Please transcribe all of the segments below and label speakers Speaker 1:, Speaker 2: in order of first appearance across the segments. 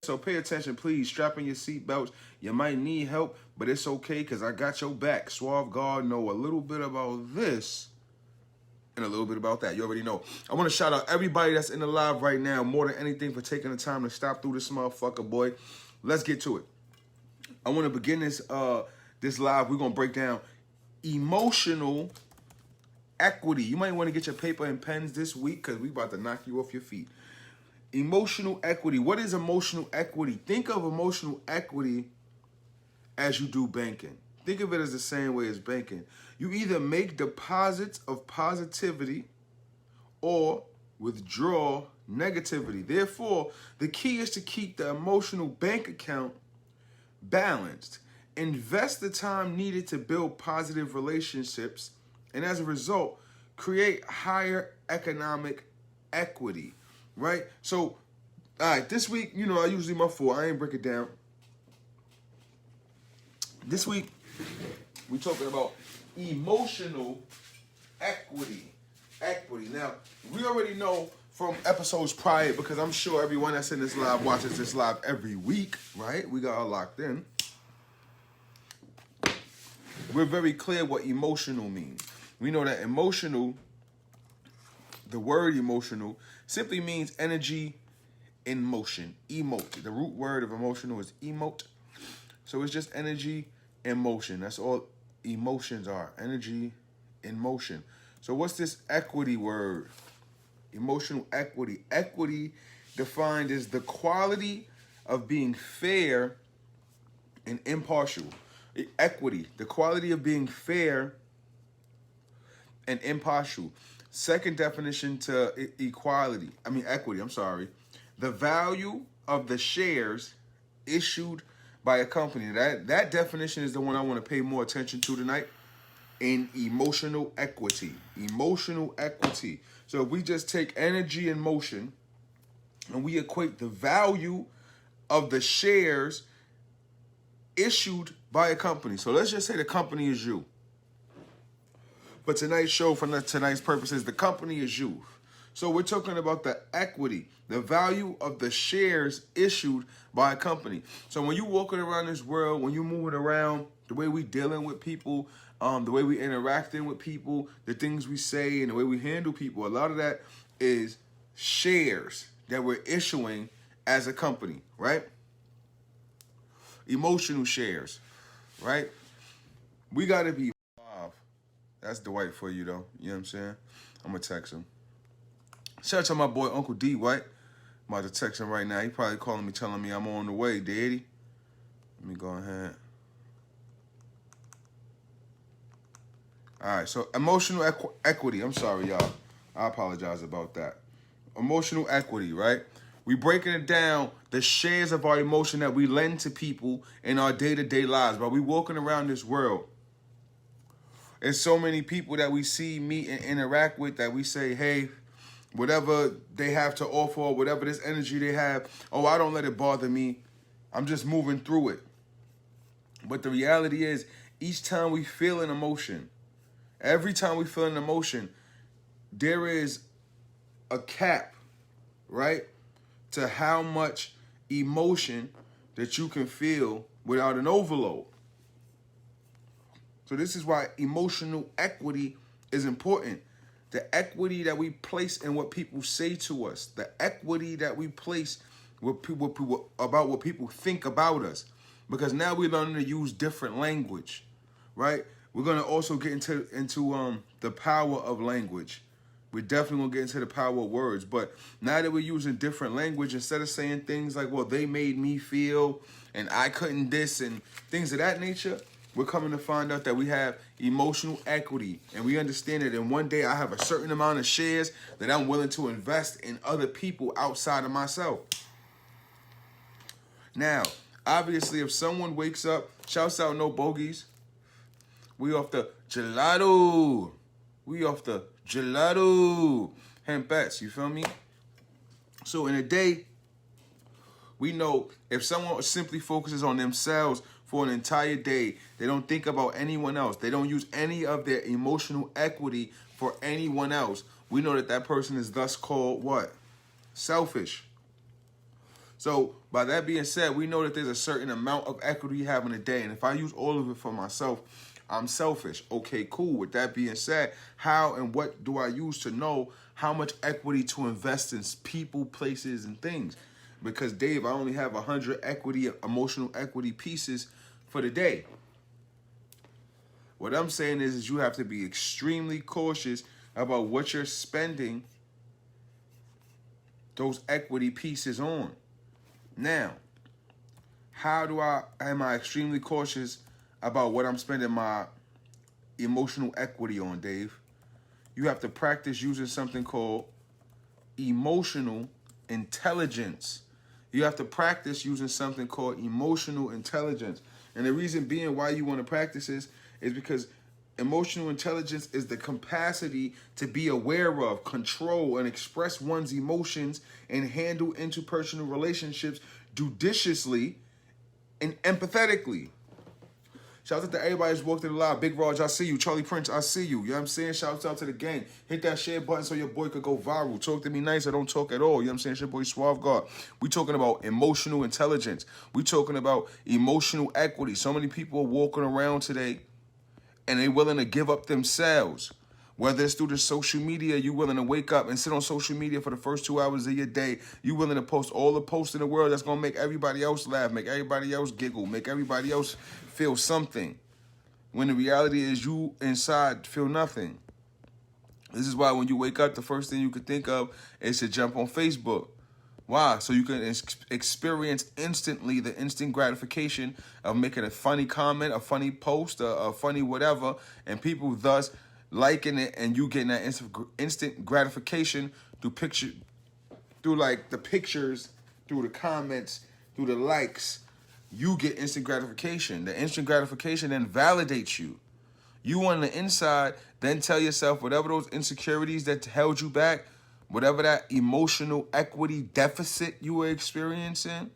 Speaker 1: So pay attention, please. Strap in your seatbelts. You might need help, but it's okay because I got your back. Suave God know a little bit about this and a little bit about that. You already know. I want to shout out everybody that's in the live right now, more than anything, for taking the time to stop through this motherfucker, boy. Let's get to it. I want to begin this live. We're going to break down emotional equity. You might want to get your paper and pens this week because we about to knock you off your feet. Emotional equity. What is emotional equity? Think of emotional equity as you do banking. Think of it as the same way as banking. You either make deposits of positivity or withdraw negativity. Therefore, the key is to keep the emotional bank account balanced. Invest the time needed to build positive relationships, and as a result, create higher economic equity. Right? So, all right, this week, you know, I usually my 4. I ain't break it down. This week, we're talking about emotional equity. Now, we already know from episodes prior, because I'm sure everyone that's in this live watches this live every week, right? We got all locked in. We're very clear what emotional means. We know that emotional, the word emotional, simply means energy in motion. Emote. The root word of emotional is emote. So it's just energy in motion. That's all emotions are. Energy in motion. So what's this equity word? Emotional equity. Equity defined as the quality of being fair and impartial. Equity, the quality of being fair and impartial. Second definition to equity, I'm sorry. The value of the shares issued by a company. That definition is the one I want to pay more attention to tonight. In emotional equity. Emotional equity. So if we just take energy and motion and we equate the value of the shares issued by a company. So let's just say the company is you. But tonight's show, for tonight's purposes, the company is you. So we're talking about the equity, the value of the shares issued by a company. So when you're walking around this world, when you're moving around, the way we dealing with people, the way we interacting with people, the things we say, and the way we handle people, a lot of that is shares that we're issuing as a company, right? Emotional shares, right? We got to be That's Dwight for you, though. You know what I'm saying? I'm going to text him. Shout out to my boy, Uncle D, White. I'm about to text him right now. He probably calling me, telling me I'm on the way, Daddy. Let me go ahead. All right, so emotional equity. I'm sorry, y'all. I apologize about that. Emotional equity, right? We breaking it down, the shares of our emotion that we lend to people in our day-to-day lives. But we walking around this world. There's so many people that we see, meet, and interact with that we say, hey, whatever they have to offer, or whatever this energy they have, oh, I don't let it bother me. I'm just moving through it. But the reality is, each time we feel an emotion, every time we feel an emotion, there is a cap, right, to how much emotion that you can feel without an overload. So this is why emotional equity is important. The equity that we place in what people say to us. The equity that we place with people about what people think about us. Because now we're learning to use different language, right? We're going to also get into the power of language. We're definitely going to get into the power of words. But now that we're using different language, instead of saying things like, well, they made me feel and I couldn't this and things of that nature, we're coming to find out that we have emotional equity, and we understand that in one day I have a certain amount of shares that I'm willing to invest in other people outside of myself. Now, obviously, if someone wakes up, shouts out no bogeys, we off the gelato. We off the gelato. Hempettes, you feel me? So in a day, we know if someone simply focuses on themselves for an entire day, they don't think about anyone else, they don't use any of their emotional equity for anyone else, we know that that person is thus called what? Selfish. So by that being said, we know that there's a certain amount of equity you have in a day. And if I use all of it for myself, I'm selfish. Okay, cool. With that being said, how and what do I use to know how much equity to invest in people, places, and things? Because, Dave, I only have 100 emotional equity pieces for the day. What I'm saying is you have to be extremely cautious about what you're spending those equity pieces on. Now, am I extremely cautious about what I'm spending my emotional equity on, Dave? You have to practice using something called emotional intelligence. You have to practice using something called emotional intelligence. And the reason being why you want to practice this is because emotional intelligence is the capacity to be aware of, control, and express one's emotions and handle interpersonal relationships judiciously and empathetically. Shout out to everybody who's walked in the live. Big Raj, I see you. Charlie Prince, I see you. You know what I'm saying? Shout out to the gang. Hit that share button so your boy could go viral. Talk to me nice. I don't talk at all. You know what I'm saying? It's your boy Suave God. We talking about emotional intelligence. We talking about emotional equity. So many people are walking around today and they willing to give up themselves. Whether it's through the social media, you willing to wake up and sit on social media for the first 2 hours of your day. You willing to post all the posts in the world that's going to make everybody else laugh, make everybody else giggle, make everybody else feel something. When the reality is you inside feel nothing. This is why when you wake up, the first thing you could think of is to jump on Facebook. Why? So you can experience instantly the instant gratification of making a funny comment, a funny post, a funny whatever, and people thus liking it, and you getting that instant gratification through like the pictures, through the comments, through the likes. You get instant gratification. The instant gratification then validates you. You on the inside then tell yourself whatever those insecurities that held you back, whatever that emotional equity deficit you were experiencing,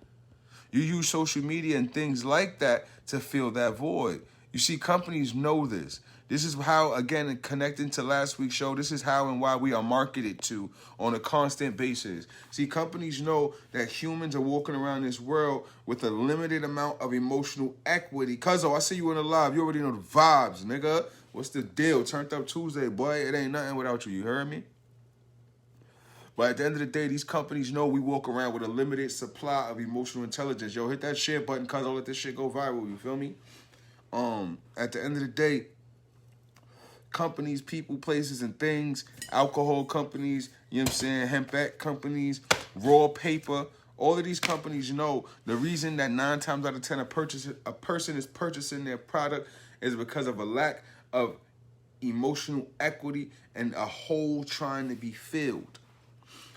Speaker 1: you use social media and things like that to fill that void. You see, companies know this. This is how, again, connecting to last week's show, this is how and why we are marketed to on a constant basis. See, companies know that humans are walking around this world with a limited amount of emotional equity. Cuzzo, I see you in the live. You already know the vibes, nigga. What's the deal? Turned Up Tuesday, boy. It ain't nothing without you. You heard me? But at the end of the day, these companies know we walk around with a limited supply of emotional intelligence. Yo, hit that share button, cuz I'll let this shit go viral. You feel me? At the end of the day, companies, people, places, and things, alcohol companies, you know what I'm saying, hemp companies, raw paper, all of these companies know the reason that 9 times out of 10 a person is purchasing their product is because of a lack of emotional equity and a hole trying to be filled.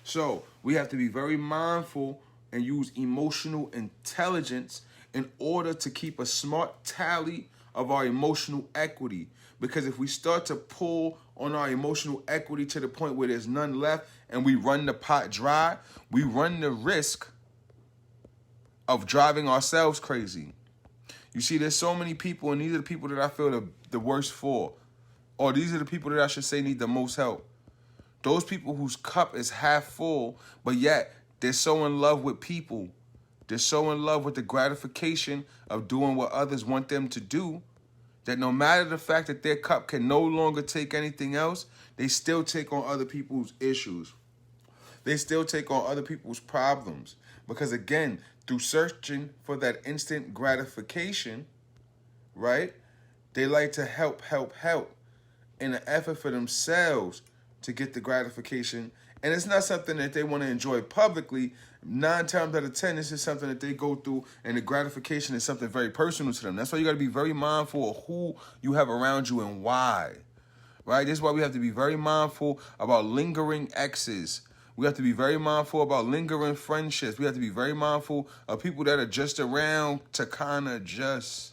Speaker 1: So we have to be very mindful and use emotional intelligence in order to keep a smart tally of our emotional equity. Because if we start to pull on our emotional equity to the point where there's none left and we run the pot dry, we run the risk of driving ourselves crazy. You see, there's so many people, and these are the people that I feel the worst for. Or these are the people that I should say need the most help. Those people whose cup is half full, but yet they're so in love with people. They're so in love with the gratification of doing what others want them to do that no matter the fact that their cup can no longer take anything else, they still take on other people's issues. They still take on other people's problems. Because again, through searching for that instant gratification, right, they like to help in an effort for themselves to get the gratification. And it's not something that they want to enjoy publicly. 9 times out of 10, this is something that they go through, and the gratification is something very personal to them. That's why you got to be very mindful of who you have around you and why, right? This is why we have to be very mindful about lingering exes. We have to be very mindful about lingering friendships. We have to be very mindful of people that are just around to kind of just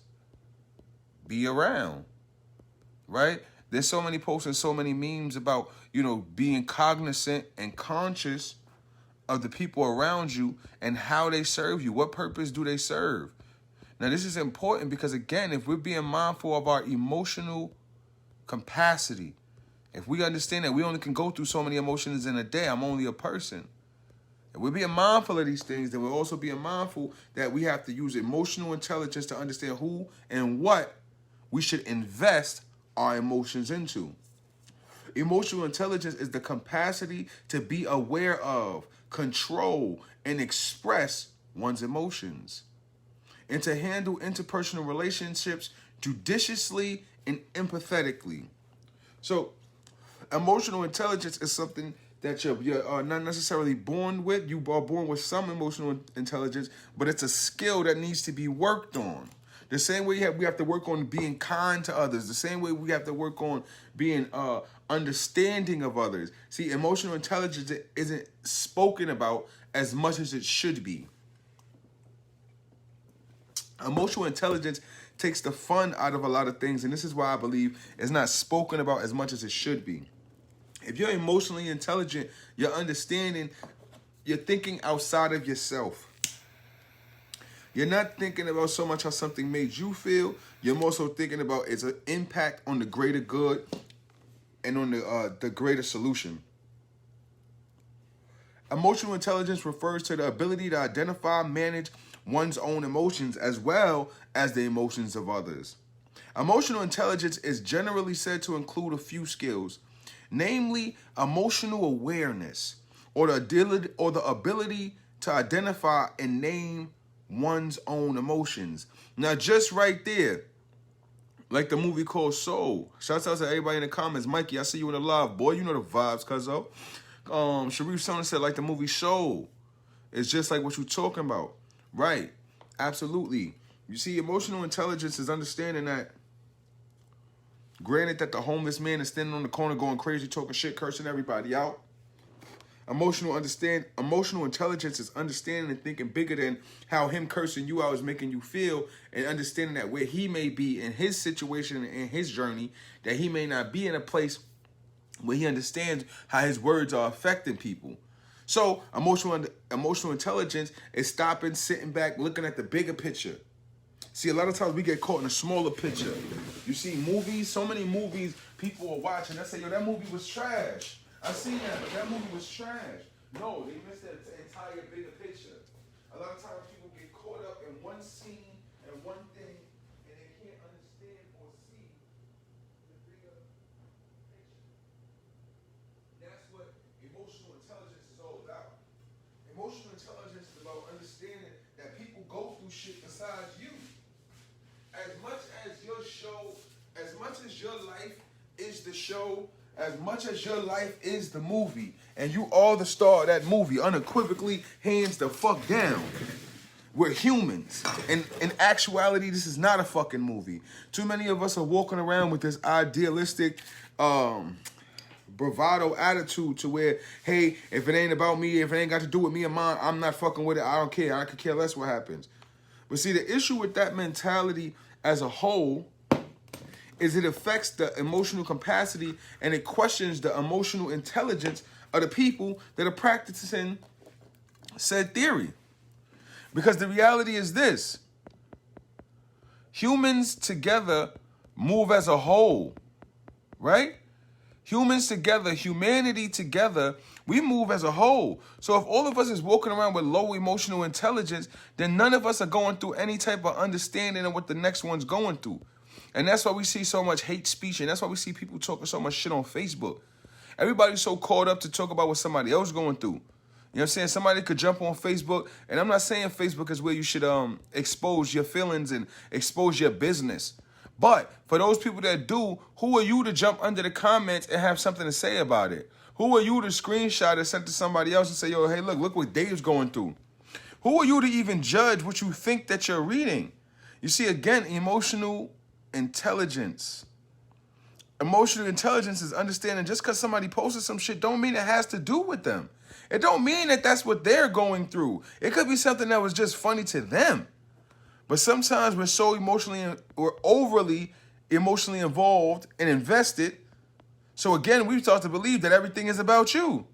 Speaker 1: be around, right? There's so many posts and so many memes about, you know, being cognizant and conscious of the people around you and how they serve you. What purpose do they serve? Now, this is important because, again, if we're being mindful of our emotional capacity, if we understand that we only can go through so many emotions in a day, I'm only a person, If we're being mindful of these things, then we're also being mindful that we have to use emotional intelligence to understand who and what we should invest our emotions into. Emotional intelligence is the capacity to be aware of, control, and express one's emotions, and to handle interpersonal relationships judiciously and empathetically. So, emotional intelligence is something that you're not necessarily born with. You are born with some emotional intelligence, but it's a skill that needs to be worked on. The same way we have to work on being kind to others. The same way we have to work on being understanding of others. See, emotional intelligence isn't spoken about as much as it should be. Emotional intelligence takes the fun out of a lot of things, and this is why I believe it's not spoken about as much as it should be. If you're emotionally intelligent, you're understanding, you're thinking outside of yourself. You're not thinking about so much how something made you feel. You're more so thinking about its impact on the greater good and on the greater solution. Emotional intelligence refers to the ability to identify, manage one's own emotions as well as the emotions of others. Emotional intelligence is generally said to include a few skills, namely emotional awareness, or the ability to identify and name one's own emotions. Now, just right there, like the movie called Soul. Shouts out to everybody in the comments. Mikey, I see you in the live. Boy, you know the vibes, cuzzo. Sharif Sona said, like the movie Soul. It's just like what you're talking about. Right. Absolutely. You see, emotional intelligence is understanding that, granted that the homeless man is standing on the corner going crazy, talking shit, cursing everybody out. Emotional intelligence is understanding and thinking bigger than how him cursing you out is making you feel, and understanding that where he may be in his situation and in his journey, that he may not be in a place where he understands how his words are affecting people. So emotional intelligence is stopping, sitting back, looking at the bigger picture. See, a lot of times we get caught in a smaller picture. You see movies, so many movies people are watching. They say, yo, that movie was trash. I seen that, but that movie was trash. No, they missed the entire bigger picture. A lot of times people get caught up in one scene and one thing, and they can't understand or see the bigger picture. That's what emotional intelligence is all about. Emotional intelligence is about understanding that people go through shit besides you. As much as your life is the show, as much as your life is the movie, and you are the star of that movie, unequivocally, hands the fuck down. We're humans. And in actuality, this is not a fucking movie. Too many of us are walking around with this idealistic bravado attitude to where, hey, if it ain't about me, if it ain't got to do with me and mine, I'm not fucking with it. I don't care. I could care less what happens. But see, the issue with that mentality as a whole is it affects the emotional capacity, and it questions the emotional intelligence of the people that are practicing said theory. Because the reality is this: humans together move as a whole, right? Humans together, humanity together, we move as a whole. So if all of us is walking around with low emotional intelligence, then none of us are going through any type of understanding of what the next one's going through. And that's why we see so much hate speech, and that's why we see people talking so much shit on Facebook. Everybody's so caught up to talk about what somebody else going through. You know what I'm saying? Somebody could jump on Facebook, and I'm not saying Facebook is where you should expose your feelings and expose your business. But for those people that do, who are you to jump under the comments and have something to say about it? Who are you to screenshot and send to somebody else and say, yo, hey, look what Dave's going through? Who are you to even judge what you think that you're reading? You see, again, emotional intelligence. Emotional intelligence is understanding just because somebody posted some shit don't mean it has to do with them. It don't mean that that's what they're going through. It could be something that was just funny to them. But sometimes we're so we're overly emotionally involved and invested. So again, we start to believe that everything is about you.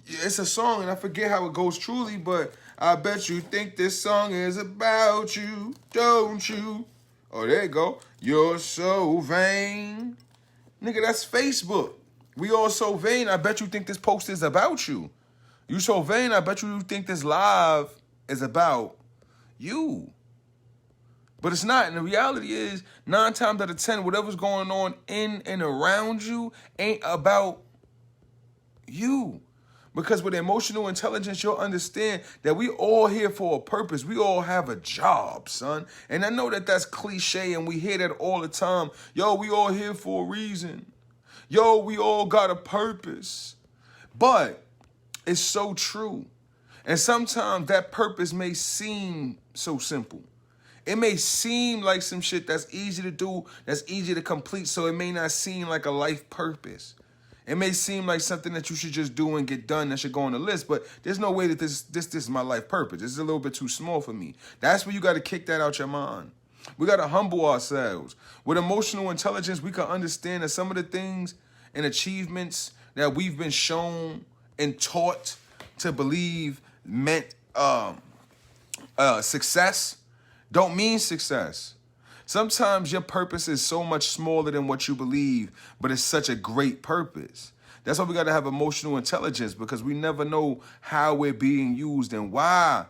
Speaker 1: It's a song, and I forget how it goes truly, but I bet you think this song is about you, don't you? Oh, there you go. You're so vain. Nigga, that's Facebook. We all so vain. I bet you think this post is about you. You so vain, I bet you think this live is about you. But it's not. And the reality is, 9 times out of 10, whatever's going on in and around you ain't about you. Because with emotional intelligence, you'll understand that we all here for a purpose. We all have a job, son. And I know that that's cliche and we hear that all the time. Yo, we all here for a reason. Yo, we all got a purpose. But it's so true. And sometimes that purpose may seem so simple. It may seem like some shit that's easy to do, that's easy to complete, so it may not seem like a life purpose. It may seem like something that you should just do and get done that should go on the list, but there's no way that this is my life purpose. This is a little bit too small for me. That's where you got to kick that out your mind. We got to humble ourselves. With emotional intelligence, we can understand that some of the things and achievements that we've been shown and taught to believe meant success don't mean success. Sometimes your purpose is so much smaller than what you believe, but it's such a great purpose. That's why we got to have emotional intelligence, because we never know how we're being used and why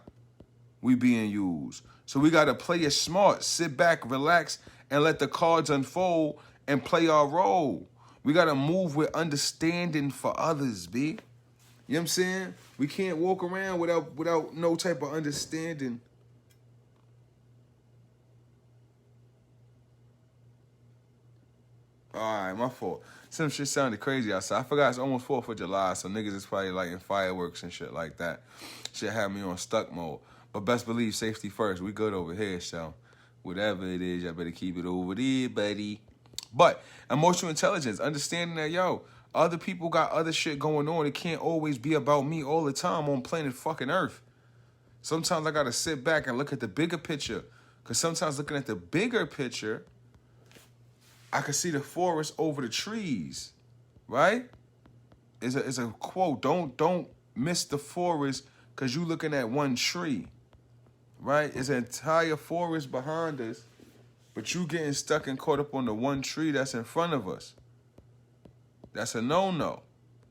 Speaker 1: we're being used. So we got to play it smart, sit back, relax, and let the cards unfold and play our role. We got to move with understanding for others, B. You know what I'm saying? We can't walk around without no type of understanding. All right, my fault. Some shit sounded crazy outside. I forgot it's almost 4th of July, so niggas is probably lighting fireworks and shit like that. Shit had me on stuck mode. But best believe safety first. We good over here, so whatever it is, y'all better keep it over there, buddy. But emotional intelligence, understanding that, yo, other people got other shit going on. It can't always be about me all the time on planet fucking Earth. Sometimes I got to sit back and look at the bigger picture. Because sometimes looking at the bigger picture, I can see the forest over the trees, right? It's a quote. Don't miss the forest because you looking at one tree, right? It's an entire forest behind us, but you getting stuck and caught up on the one tree that's in front of us. That's a no-no.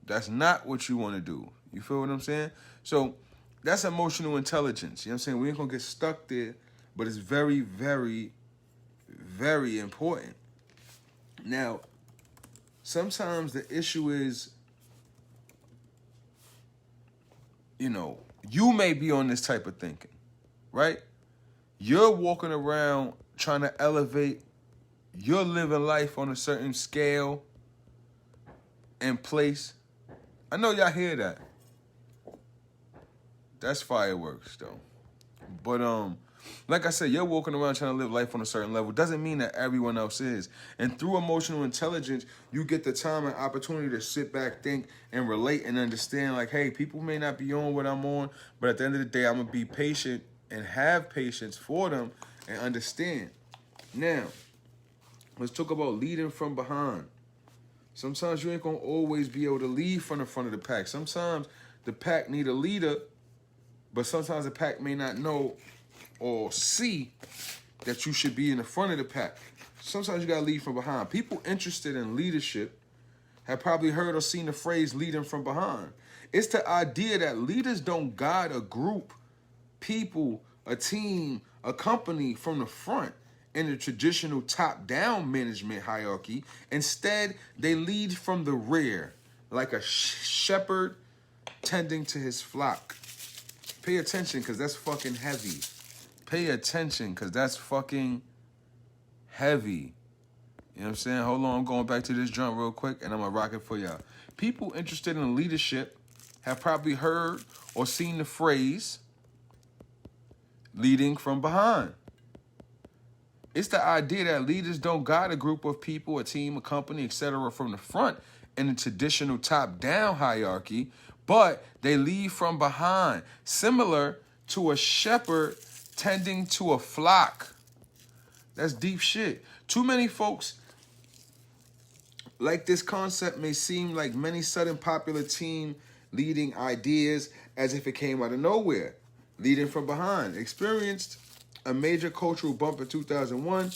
Speaker 1: That's not what you want to do. You feel what I'm saying? So that's emotional intelligence. You know what I'm saying? We ain't going to get stuck there, but it's very, very, very important. Now, sometimes the issue is, you know, you may be on this type of thinking, right? You're walking around trying to elevate. You're living life on a certain scale and place. I know y'all hear that. That's fireworks, though. But, like I said, you're walking around trying to live life on a certain level. Doesn't mean that everyone else is. And through emotional intelligence, you get the time and opportunity to sit back, think, and relate and understand, like, hey, people may not be on what I'm on, but at the end of the day, I'm going to be patient and have patience for them and understand. Now, let's talk about leading from behind. Sometimes you ain't going to always be able to lead from the front of the pack. Sometimes the pack need a leader, but sometimes the pack may not know or see that you should be in the front of the pack. Sometimes you gotta lead from behind. People interested in leadership have probably heard or seen the phrase leading from behind. It's the idea that leaders don't guide a group, people, a team, a company from the front in the traditional top-down management hierarchy. Instead, they lead from the rear, like a shepherd tending to his flock. Pay attention, because that's fucking heavy. Pay attention, because that's fucking heavy. You know what I'm saying? Hold on, I'm going back to this joint real quick, and I'm going to rock it for y'all. People interested in leadership have probably heard or seen the phrase leading from behind. It's the idea that leaders don't guide a group of people, a team, a company, etc. from the front in the traditional top-down hierarchy, but they lead from behind, similar to a shepherd tending to a flock. That's deep shit. Too many folks like this concept may seem like many sudden popular team leading ideas as if it came out of nowhere. Leading from behind experienced a major cultural bump in 2001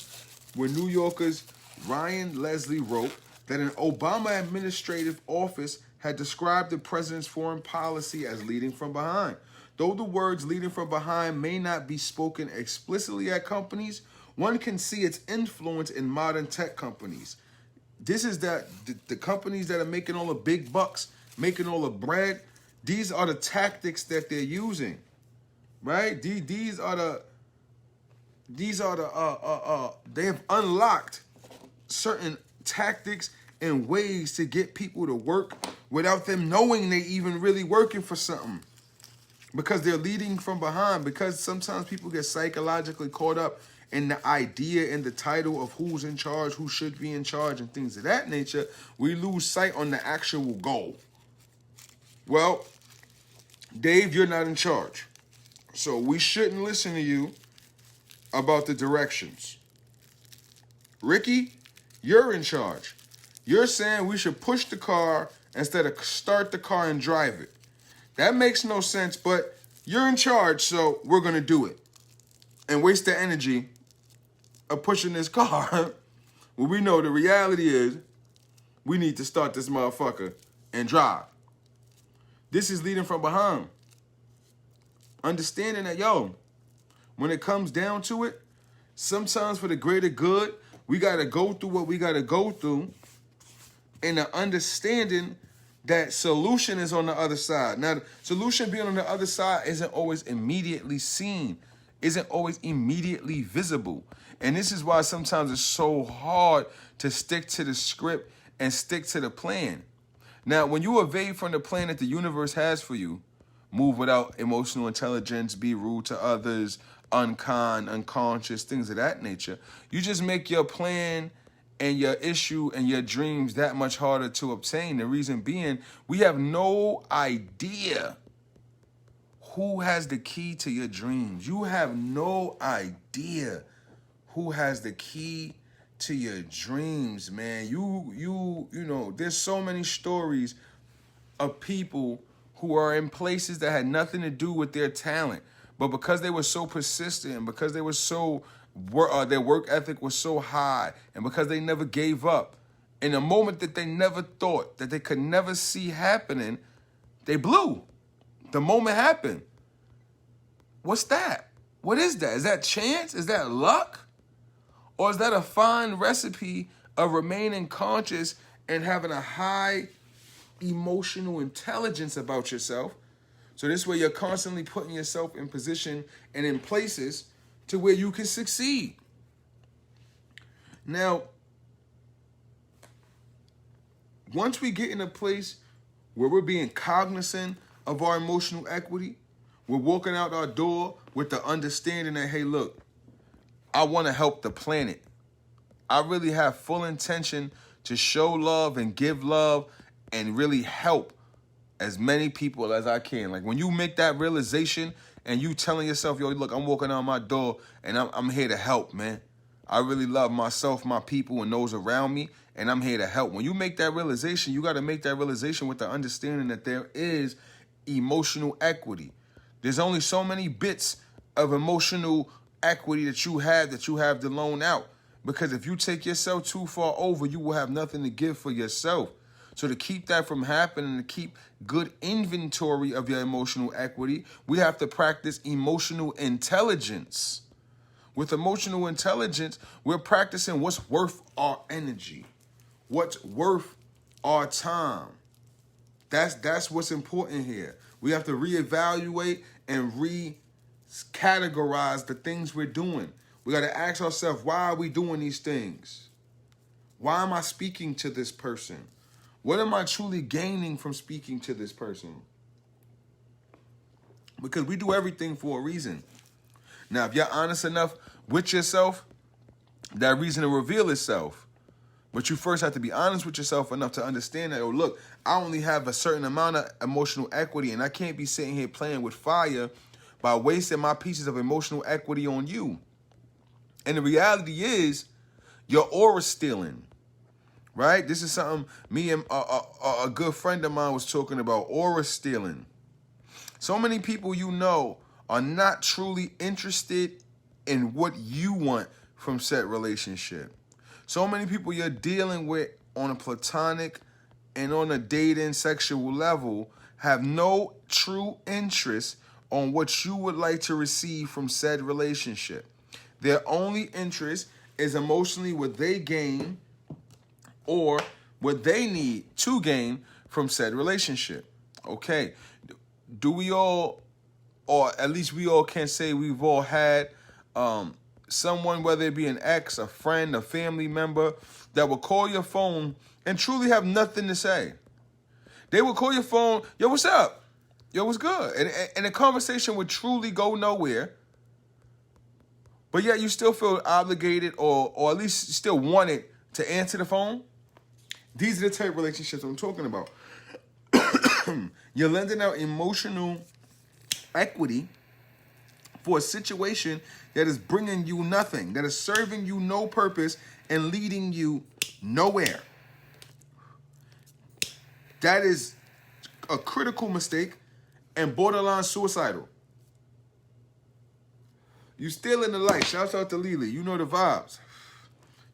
Speaker 1: when New Yorkers Ryan Leslie wrote, that an Obama administrative office had described the president's foreign policy as leading from behind. Though the words leading from behind may not be spoken explicitly at companies, one can see its influence in modern tech companies. This is that the companies that are making all the big bucks, making all the bread, these are the tactics that they're using, right? These are the they have unlocked certain tactics and ways to get people to work without them knowing they even really working for something, because they're leading from behind. Because sometimes people get psychologically caught up in the idea and the title of who's in charge, who should be in charge, and things of that nature. We lose sight on the actual goal. Well, Dave, you're not in charge, so we shouldn't listen to you about the directions. Ricky, you're in charge. You're saying we should push the car instead of start the car and drive it. That makes no sense, but you're in charge, so we're going to do it. And waste the energy of pushing this car when we know the reality is we need to start this motherfucker and drive. This is leading from behind. Understanding that, yo, when it comes down to it, sometimes for the greater good, we got to go through what we got to go through, and the understanding that solution is on the other side. Now, solution being on the other side isn't always immediately seen, isn't always immediately visible. And this is why sometimes it's so hard to stick to the script and stick to the plan. Now, when you evade from the plan that the universe has for you, move without emotional intelligence, be rude to others, unkind, unconscious, things of that nature, you just make your plan and your issue and your dreams that much harder to obtain. The reason being, we have no idea who has the key to your dreams. You have no idea who has the key to your dreams, man. You know, there's so many stories of people who are in places that had nothing to do with their talent, but because they were so persistent, because they were so their work ethic was so high, and because they never gave up, in a moment that they never thought, that they could never see happening, they blew. The moment happened. What's that? What is that? Is that chance? Is that luck? Or is that a fine recipe of remaining conscious and having a high emotional intelligence about yourself? So this way you're constantly putting yourself in position and in places to where you can succeed. Now, once we get in a place where we're being cognizant of our emotional equity, we're walking out our door with the understanding that, hey, look, I want to help the planet. I really have full intention to show love and give love and really help as many people as I can. Like when you make that realization and you telling yourself, yo, look, I'm walking out my door and I'm here to help, man. I really love myself, my people, and those around me, and I'm here to help. When you make that realization, you got to make that realization with the understanding that there is emotional equity. There's only so many bits of emotional equity that you have to loan out. Because if you take yourself too far over, you will have nothing to give for yourself. So to keep that from happening, to keep good inventory of your emotional equity, we have to practice emotional intelligence. With emotional intelligence, we're practicing what's worth our energy, what's worth our time. That's what's important here. We have to reevaluate and recategorize the things we're doing. We got to ask ourselves, why are we doing these things? Why am I speaking to this person? What am I truly gaining from speaking to this person? Because we do everything for a reason. Now, if you're honest enough with yourself, that reason will reveal itself. But you first have to be honest with yourself enough to understand that, oh, look, I only have a certain amount of emotional equity, and I can't be sitting here playing with fire by wasting my pieces of emotional equity on you. And the reality is, you're aura stealing, right? This is something me and a good friend of mine was talking about, aura stealing. So many people you know are not truly interested in what you want from said relationship. So many people you're dealing with on a platonic and on a dating sexual level have no true interest on what you would like to receive from said relationship. Their only interest is emotionally what they gain or what they need to gain from said relationship. Okay, do we all, or at least we all can say we've all had someone, whether it be an ex, a friend, a family member, that will call your phone and truly have nothing to say. They will call your phone, yo, what's up? Yo, what's good? And the conversation would truly go nowhere. But yet you still feel obligated or at least still wanted to answer the phone. These are the type of relationships I'm talking about. You're lending out emotional equity for a situation that is bringing you nothing, that is serving you no purpose and leading you nowhere. That is a critical mistake and borderline suicidal. You stealing the light. Shouts out to Lily. You know the vibes.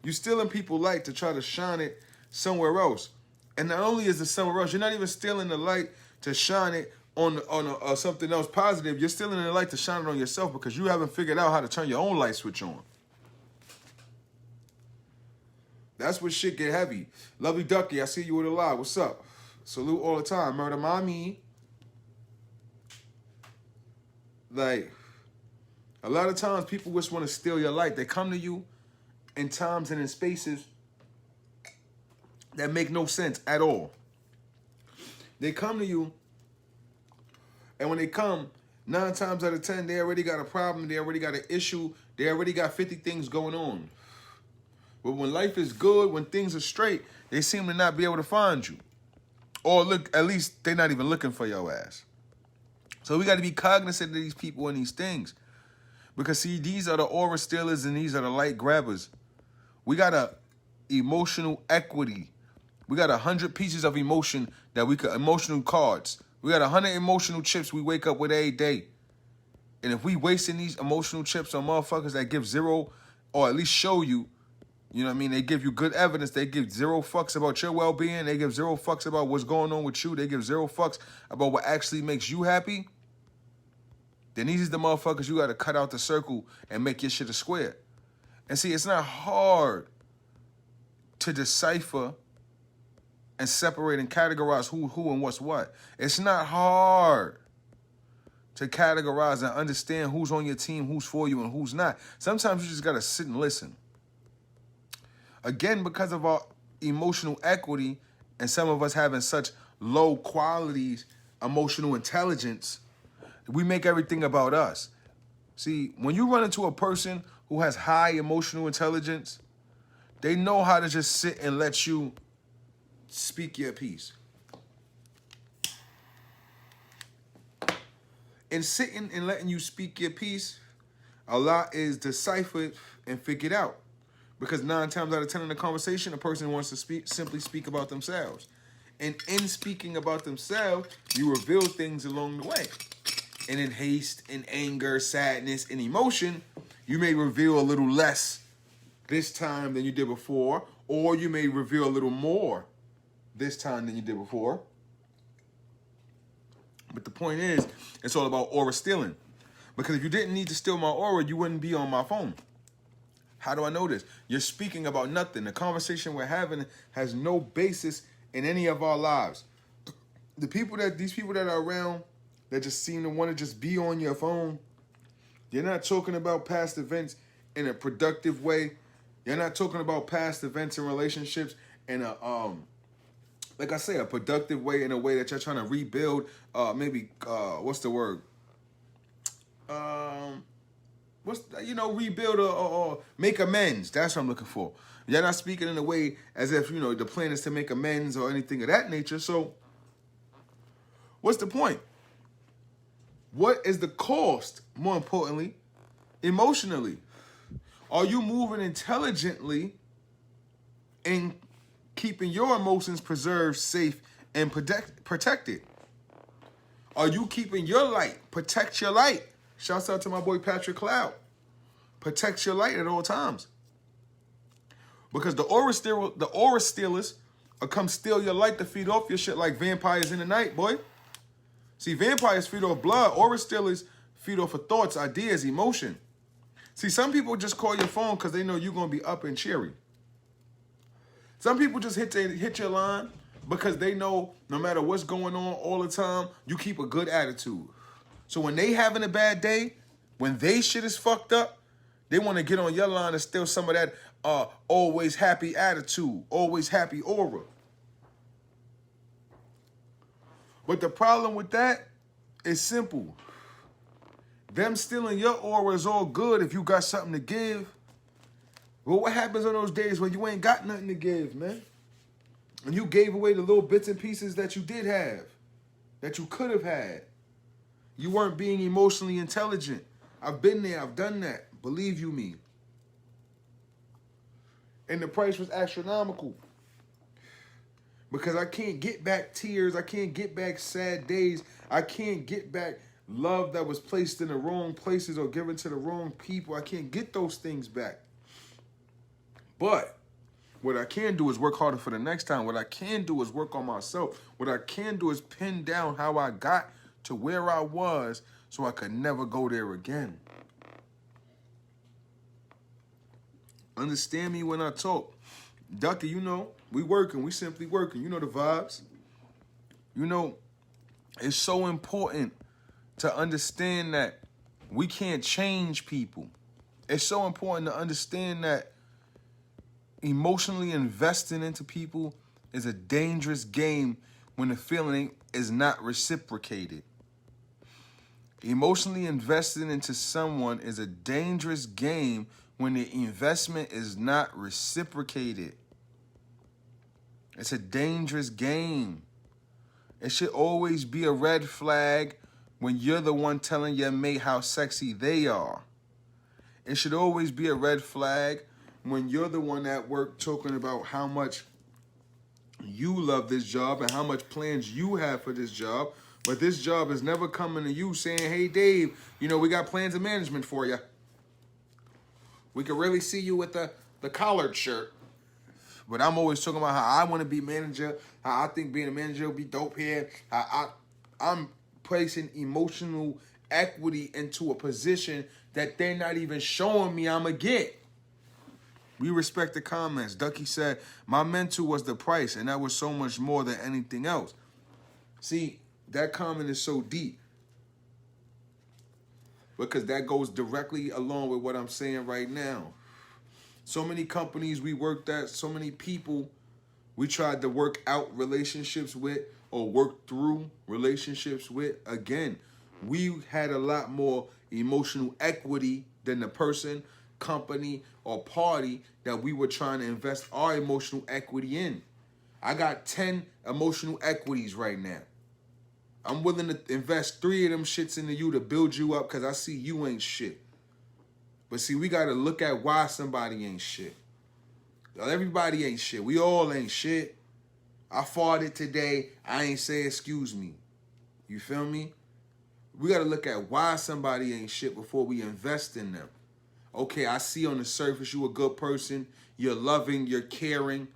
Speaker 1: You stealing people's light to try to shine it somewhere else. And not only is it somewhere else, you're not even stealing the light to shine it on something else positive. You're stealing the light to shine it on yourself because you haven't figured out how to turn your own light switch on. That's when shit get heavy. Lovely Ducky, I see you with a live. What's up? Salute all the time. Murder Mommy. Like, a lot of times people just want to steal your light. They come to you in times and in spaces that make no sense at all. They come to you, and when they come, 9 times out of 10, they already got a problem. They already got an issue. They already got 50 things going on. But when life is good, when things are straight, they seem to not be able to find you. Or look, at least they're not even looking for your ass. So we got to be cognizant of these people and these things. Because, see, these are the aura stealers and these are the light grabbers. We got a emotional equity. We got 100 pieces of emotion that we could, emotional cards. We got 100 emotional chips we wake up with every day. And if we wasting these emotional chips on motherfuckers that give zero, or at least show you, you know what I mean? They give you good evidence. They give 0 fucks about your well-being. They give 0 fucks about what's going on with you. They give 0 fucks about what actually makes you happy. Then these are the motherfuckers you got to cut out the circle and make your shit a square. And see, it's not hard to decipher and separate and categorize who and what's what. It's not hard to categorize and understand who's on your team, who's for you, and who's not. Sometimes you just got to sit and listen. Again, because of our emotional equity and some of us having such low qualities, emotional intelligence, we make everything about us. See, when you run into a person who has high emotional intelligence, they know how to just sit and let you speak your piece. In sitting and letting you speak your piece, a lot is deciphered and figured out. Because 9 times out of 10 in the conversation, a person wants to simply speak about themselves. And in speaking about themselves, you reveal things along the way. And in haste, in anger, sadness, and emotion, you may reveal a little less this time than you did before, or you may reveal a little more this time than you did before. But the point is, it's all about aura stealing. Because if you didn't need to steal my aura, you wouldn't be on my phone. How do I know this? You're speaking about nothing. The conversation we're having has no basis in any of our lives. These people that are around that just seem to want to just be on your phone, you're not talking about past events in a productive way. You're not talking about past events and relationships in a like I say, a productive way, in a way that you're trying to rebuild. What's the word? Rebuild or make amends. That's what I'm looking for. You're not speaking in a way as if, the plan is to make amends or anything of that nature. So what's the point? What is the cost, more importantly, emotionally? Are you moving intelligently in keeping your emotions preserved, safe, and protected? Are you keeping your light? Protect your light. Shouts out to my boy Patrick Cloud. Protect your light at all times. Because the aura stealers or come steal your light to feed off your shit like vampires in the night, boy. See, vampires feed off blood. Aura stealers feed off of thoughts, ideas, emotion. See, some people just call your phone because they know you're going to be up and cheery. Some people just hit your line because they know no matter what's going on all the time, you keep a good attitude. So when they having a bad day, when they shit is fucked up, they want to get on your line and steal some of that always happy attitude, always happy aura. But the problem with that is simple. Them stealing your aura is all good if you got something to give. Well, what happens on those days when you ain't got nothing to give, man? And you gave away the little bits and pieces that you did have, that you could have had. You weren't being emotionally intelligent. I've been there. I've done that. Believe you me. And the price was astronomical. Because I can't get back tears. I can't get back sad days. I can't get back love that was placed in the wrong places or given to the wrong people. I can't get those things back. But what I can do is work harder for the next time. What I can do is work on myself. What I can do is pin down how I got to where I was so I could never go there again. Understand me when I talk. Ducky, you know, we working. We simply working. You know the vibes. You know, it's so important to understand that we can't change people. It's so important to understand that emotionally investing into people is a dangerous game when the feeling is not reciprocated. Emotionally investing into someone is a dangerous game when the investment is not reciprocated. It's a dangerous game. It should always be a red flag when you're the one telling your mate how sexy they are. It should always be a red flag when you're the one at work talking about how much you love this job and how much plans you have for this job, but this job is never coming to you saying, hey, Dave, you know, we got plans of management for you. We could really see you with the collared shirt. But I'm always talking about how I want to be manager, how I think being a manager will be dope here, how I'm placing emotional equity into a position that they're not even showing me I'm going to get. We respect the comments. Ducky said, my mentor was the price, and that was so much more than anything else. See, that comment is so deep. Because that goes directly along with what I'm saying right now. So many companies we worked at, so many people we tried to work out relationships with or work through relationships with. Again, we had a lot more emotional equity than the person, company, or party that we were trying to invest our emotional equity in. I got 10 emotional equities right now. I'm willing to invest 3 of them shits into you to build you up because I see you ain't shit. But see, we got to look at why somebody ain't shit. Everybody ain't shit. We all ain't shit. I farted today. I ain't say excuse me. You feel me? We got to look at why somebody ain't shit before we invest in them. Okay, I see on the surface you a good person. You're loving. You're caring.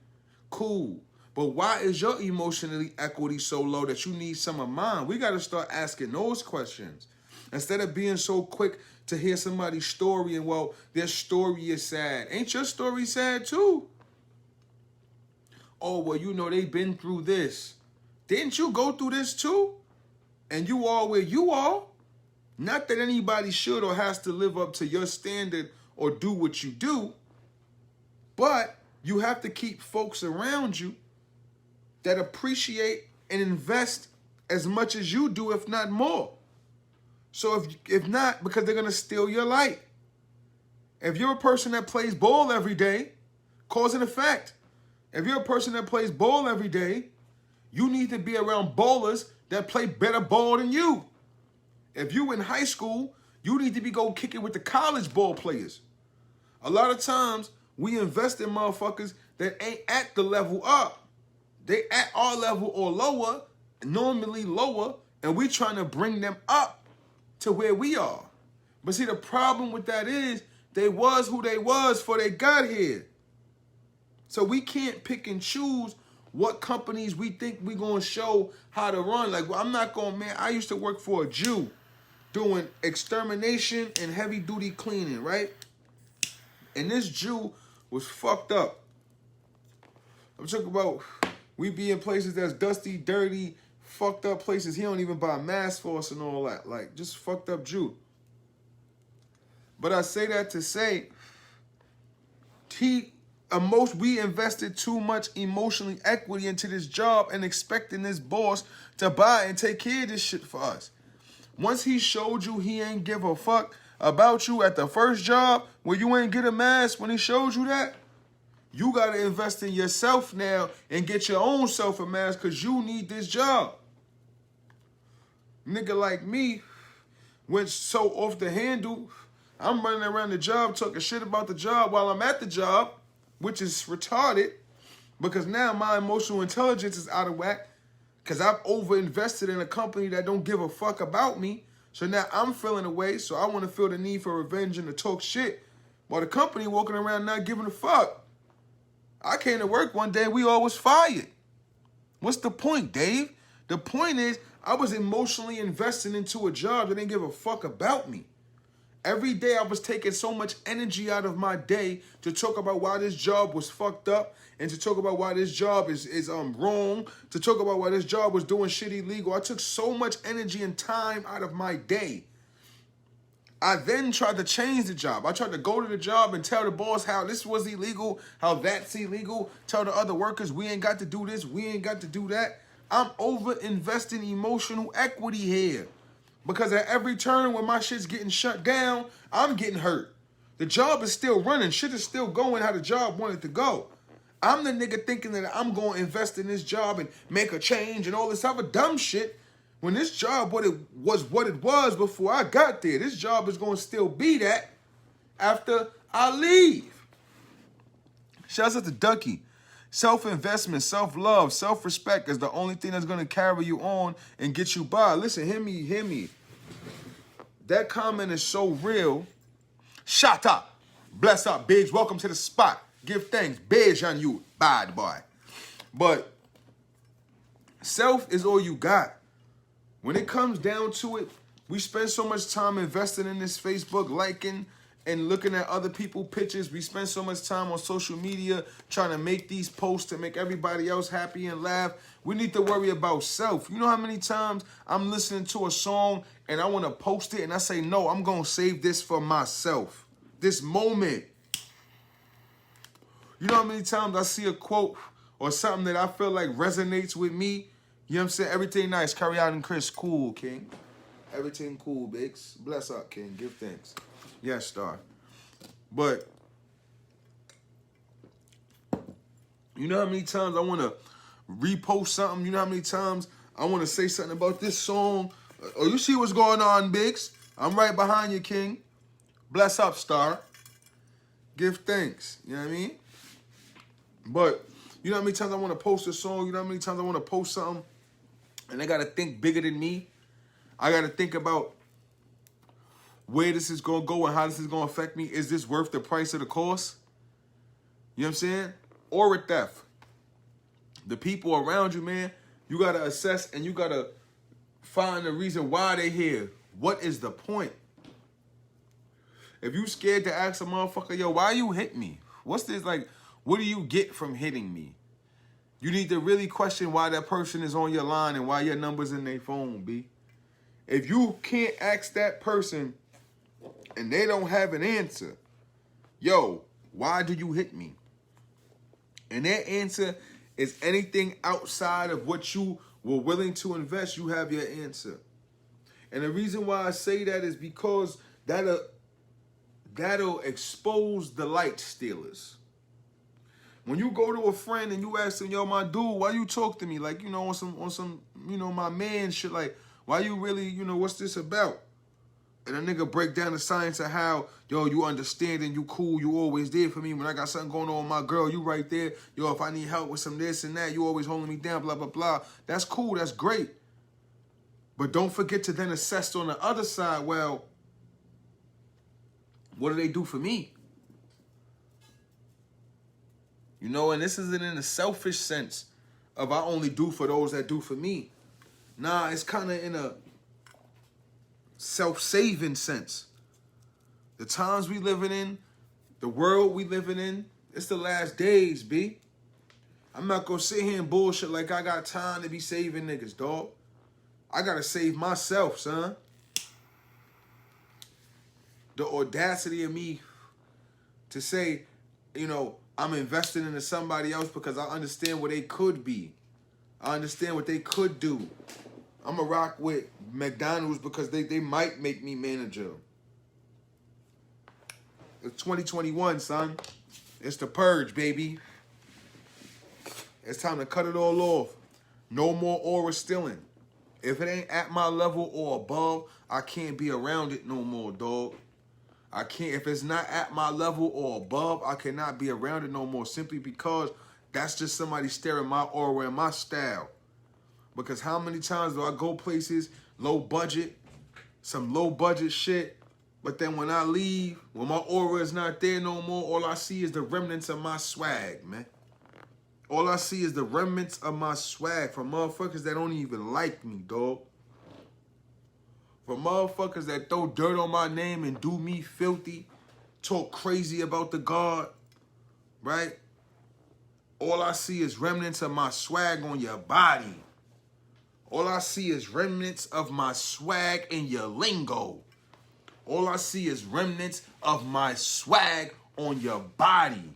Speaker 1: Cool. But why is your emotionally equity so low that you need some of mine? We got to start asking those questions. Instead of being so quick to hear somebody's story and, well, their story is sad. Ain't your story sad too? Oh, well, you know, they've been through this. Didn't you go through this too? And you are where you are? Not that anybody should or has to live up to your standard or do what you do, but you have to keep folks around you that appreciate and invest as much as you do, if not more. So if not, because they're going to steal your light. If you're a person that plays ball every day, cause and effect. If you're a person that plays ball every day, you need to be around ballers that play better ball than you. If you in high school, you need to be go kicking with the college ball players. A lot of times, we invest in motherfuckers that ain't at the level up. They at our level or lower, normally lower, and we trying to bring them up to where we are. But see, the problem with that is they was who they was before they got here. So we can't pick and choose what companies we think we gonna show how to run. Like, well, I'm not gonna, man, I used to work for a Jew doing extermination and heavy duty cleaning, right? And this Jew was fucked up. I'm talking about, we be in places that's dusty, dirty, fucked up places. He don't even buy masks for us and all that. Like, just fucked up Jew. But I say that to say, we invested too much emotionally equity into this job and expecting this boss to buy and take care of this shit for us. Once he showed you he ain't give a fuck about you at the first job where you ain't get a mask, when he showed you that, you got to invest in yourself now and get your own self a mask because you need this job. Nigga like me went so off the handle, I'm running around the job talking shit about the job while I'm at the job, which is retarded because now my emotional intelligence is out of whack because I've over-invested in a company that don't give a fuck about me. So now I'm feeling away, so I want to feel the need for revenge and to talk shit while the company walking around not giving a fuck. I came to work one day, we all was fired. What's the point, Dave? The point is, I was emotionally investing into a job that didn't give a fuck about me. Every day I was taking so much energy out of my day to talk about why this job was fucked up and to talk about why this job is wrong, to talk about why this job was doing shit illegal. I took so much energy and time out of my day. I then tried to change the job. I tried to go to the job and tell the boss how this was illegal, how that's illegal, tell the other workers we ain't got to do this, we ain't got to do that. I'm over-investing emotional equity here. Because at every turn when my shit's getting shut down, I'm getting hurt. The job is still running. Shit is still going how the job wanted to go. I'm the nigga thinking that I'm going to invest in this job and make a change and all this other dumb shit. When this job what it was before I got there, this job is going to still be that after I leave. Shouts out to Ducky. Self-investment, self-love, self-respect is the only thing that's going to carry you on and get you by. Listen, hear me. That comment is so real. Shut up. Bless up, Biggs. Welcome to the spot. Give thanks. Beige on you, bad boy. But self is all you got. When it comes down to it, we spend so much time investing in this Facebook, liking and looking at other people's pictures. We spend so much time on social media trying to make these posts to make everybody else happy and laugh. We need to worry about self. You know how many times I'm listening to a song and I want to post it and I say, no, I'm going to save this for myself. This moment. You know how many times I see a quote or something that I feel like resonates with me? You know what I'm saying? Everything nice. Carry out and Chris. Cool, King. Everything cool, Biggs. Bless up, King. Give thanks. Yes, Star. But you know how many times I want to repost something? You know how many times I want to say something about this song? Oh, you see what's going on, Biggs? I'm right behind you, King. Bless up, Star. Give thanks. You know what I mean? But you know how many times I want to post a song? You know how many times I want to post something? And I got to think bigger than me. I got to think about where this is going to go and how this is going to affect me. Is this worth the price of the cost? You know what I'm saying? Or a theft. The people around you, man, you got to assess and you got to find the reason why they're here. What is the point? If you scared to ask a motherfucker, yo, why you hit me? What's this, like, what do you get from hitting me? You need to really question why that person is on your line and why your number's in their phone, B. If you can't ask that person and they don't have an answer, yo, why do you hit me? And their answer is anything outside of what you were willing to invest, you have your answer. And the reason why I say that is because that'll expose the light stealers. When you go to a friend and you ask them, yo, my dude, why you talk to me? Like, you know, on some, you know, my man shit, like, why you really, you know, what's this about? And a nigga break down the science of how, yo, you understand and you cool, you always there for me. When I got something going on with my girl, you right there. Yo, if I need help with some this and that, you always holding me down, blah, blah, blah. That's cool, that's great. But don't forget to then assess on the other side, well, what do they do for me? You know, and this isn't in a selfish sense of I only do for those that do for me. Nah, it's kind of in a self-saving sense. The times we living in, the world we living in, it's the last days, B. I'm not gonna sit here and bullshit like I got time to be saving niggas, dog. I gotta save myself, son. The audacity of me to say, you know, I'm investing into somebody else because I understand what they could be. I understand what they could do. I'm going to rock with McDonald's because they might make me manager. It's 2021, son. It's the purge, baby. It's time to cut it all off. No more aura stealing. If it ain't at my level or above, I can't be around it no more, dog. I can't. If it's not at my level or above, I cannot be around it no more simply because that's just somebody staring my aura and my style. Because how many times do I go places, low budget, some low budget shit, but then when I leave, when my aura is not there no more, all I see is the remnants of my swag, man. All I see is the remnants of my swag from motherfuckers that don't even like me, dog. For motherfuckers that throw dirt on my name and do me filthy, talk crazy about the God, right? All I see is remnants of my swag on your body. All I see is remnants of my swag in your lingo. All I see is remnants of my swag on your body.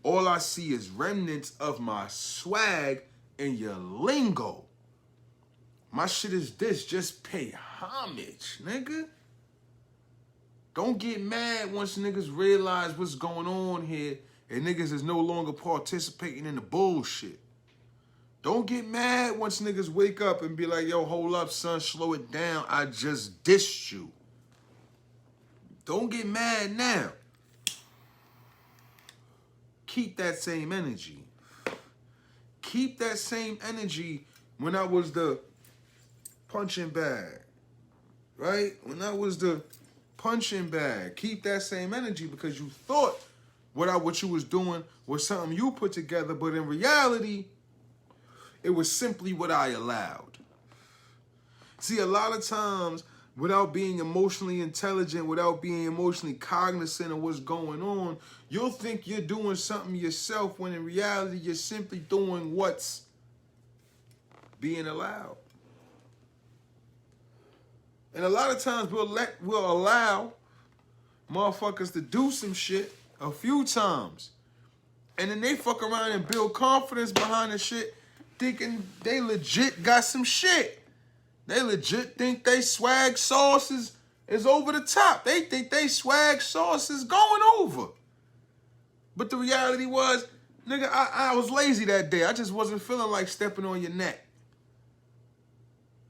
Speaker 1: All I see is remnants of my swag in your lingo. My shit is this, just pay homage, nigga. Don't get mad once niggas realize what's going on here and niggas is no longer participating in the bullshit. Don't get mad once niggas wake up and be like, yo, hold up, son, slow it down. I just dissed you. Don't get mad now. Keep that same energy. Keep that same energy when I was the punching bag, right? When I was the punching bag, keep that same energy because you thought what you was doing was something you put together, but in reality, it was simply what I allowed. See, a lot of times, without being emotionally intelligent, without being emotionally cognizant of what's going on, you'll think you're doing something yourself when in reality, you're simply doing what's being allowed. And a lot of times we'll allow motherfuckers to do some shit a few times. And then they fuck around and build confidence behind the shit, thinking they legit got some shit. They legit think they swag sauce is over the top. They think they swag sauce is going over. But the reality was, nigga, I was lazy that day. I just wasn't feeling like stepping on your neck.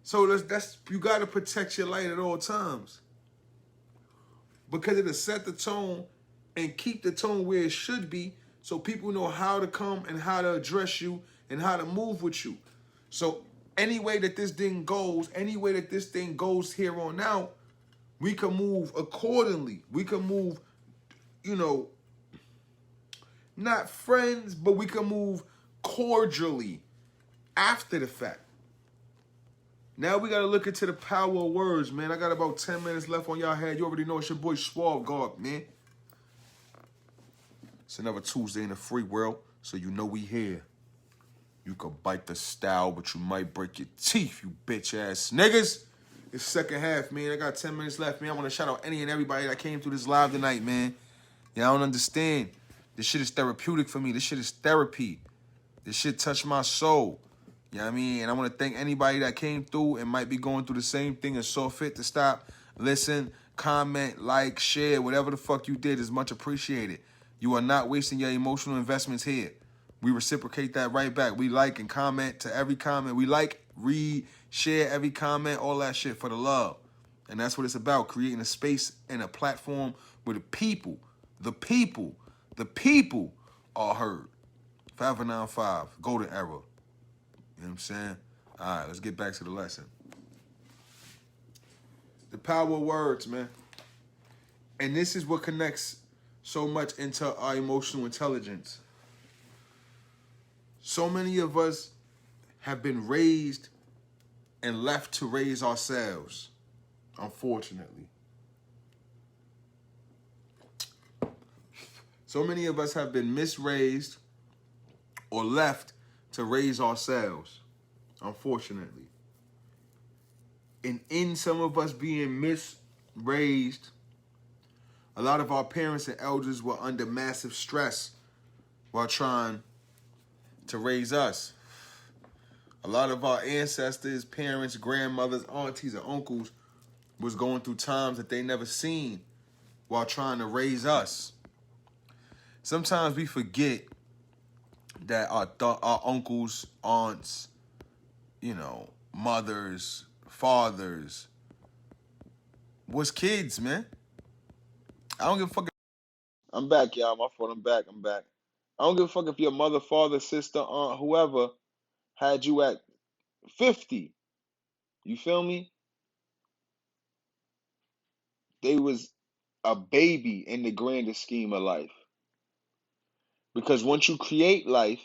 Speaker 1: So that's you got to protect your light at all times. Because it'll set the tone and keep the tone where it should be so people know how to come and how to address you and how to move with you. So any way that this thing goes, here on out, we can move accordingly. We can move, not friends, but we can move cordially after the fact. Now we got to look into the power of words, man. I got about 10 minutes left on y'all head. You already know it's your boy Suave, man. It's another Tuesday in the free world, so you know we here. You could bite the style, but you might break your teeth, you bitch-ass niggas. It's second half, man. I got 10 minutes left, man. I want to shout out any and everybody that came through this live tonight, man. Y'all don't understand. This shit is therapeutic for me. This shit is therapy. This shit touched my soul. You know what I mean? And I want to thank anybody that came through and might be going through the same thing and saw fit to stop, listen, comment, like, share, whatever the fuck you did is much appreciated. You are not wasting your emotional investments here. We reciprocate that right back. We like and comment to every comment. We like, read, share every comment, all that shit for the love. And that's what it's about, creating a space and a platform where the people are heard. 595, golden era. You know what I'm saying? All right, let's get back to the lesson. The power of words, man. And this is what connects so much into our emotional intelligence. So many of us have been raised and left to raise ourselves, unfortunately. So many of us have been misraised or left to raise ourselves, unfortunately. And in some of us being misraised, a lot of our parents and elders were under massive stress while trying to raise us. A lot of our ancestors, parents, grandmothers, aunties, and uncles was going through times that they never seen while trying to raise us. Sometimes we forget that our uncles, aunts, mothers, fathers was kids, man. I don't give a fuck. I'm back, y'all. My fault. I'm back. I don't give a fuck if your mother, father, sister, aunt, whoever had you at 50. You feel me? They was a baby in the grander scheme of life. Because once you create life,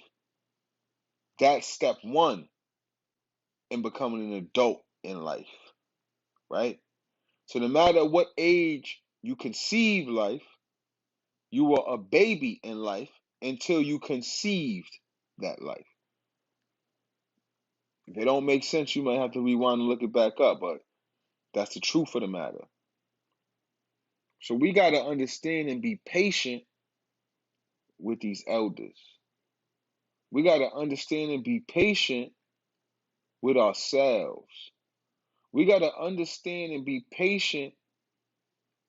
Speaker 1: that's step one in becoming an adult in life, right? So no matter what age you conceive life, you were a baby in life until you conceived that life. If it don't make sense, you might have to rewind and look it back up, but that's the truth of the matter. So we got to understand and be patient with these elders. We got to understand and be patient with ourselves. We got to understand and be patient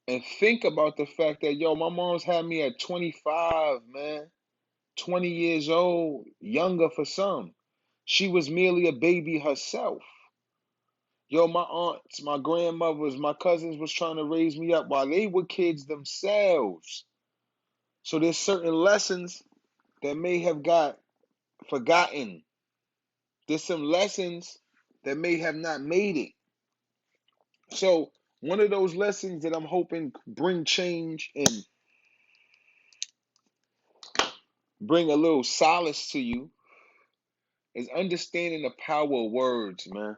Speaker 1: and think about the fact that, my mom's had me at 25, man. 20 years old, younger for some. She was merely a baby herself. My aunts, my grandmothers, my cousins was trying to raise me up while they were kids themselves. So there's certain lessons that may have got forgotten. There's some lessons that may have not made it. So one of those lessons that I'm hoping bring change and bring a little solace to you is understanding the power of words, man.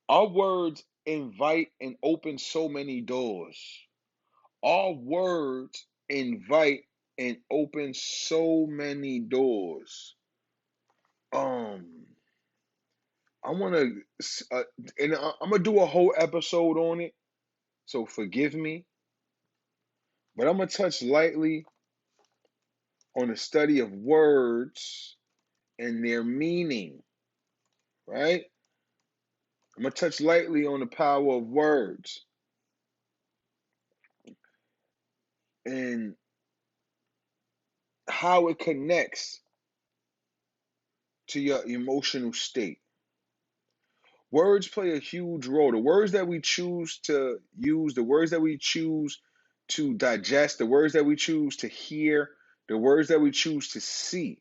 Speaker 1: Our words invite and open so many doors. Our words invite and open so many doors. I want to, and I'm gonna do a whole episode on it, so forgive me. But I'm gonna touch lightly on the study of words and their meaning, right? I'm gonna touch lightly on the power of words and how it connects to your emotional state. Words play a huge role. The words that we choose to use, the words that we choose to digest, the words that we choose to hear, the words that we choose to see,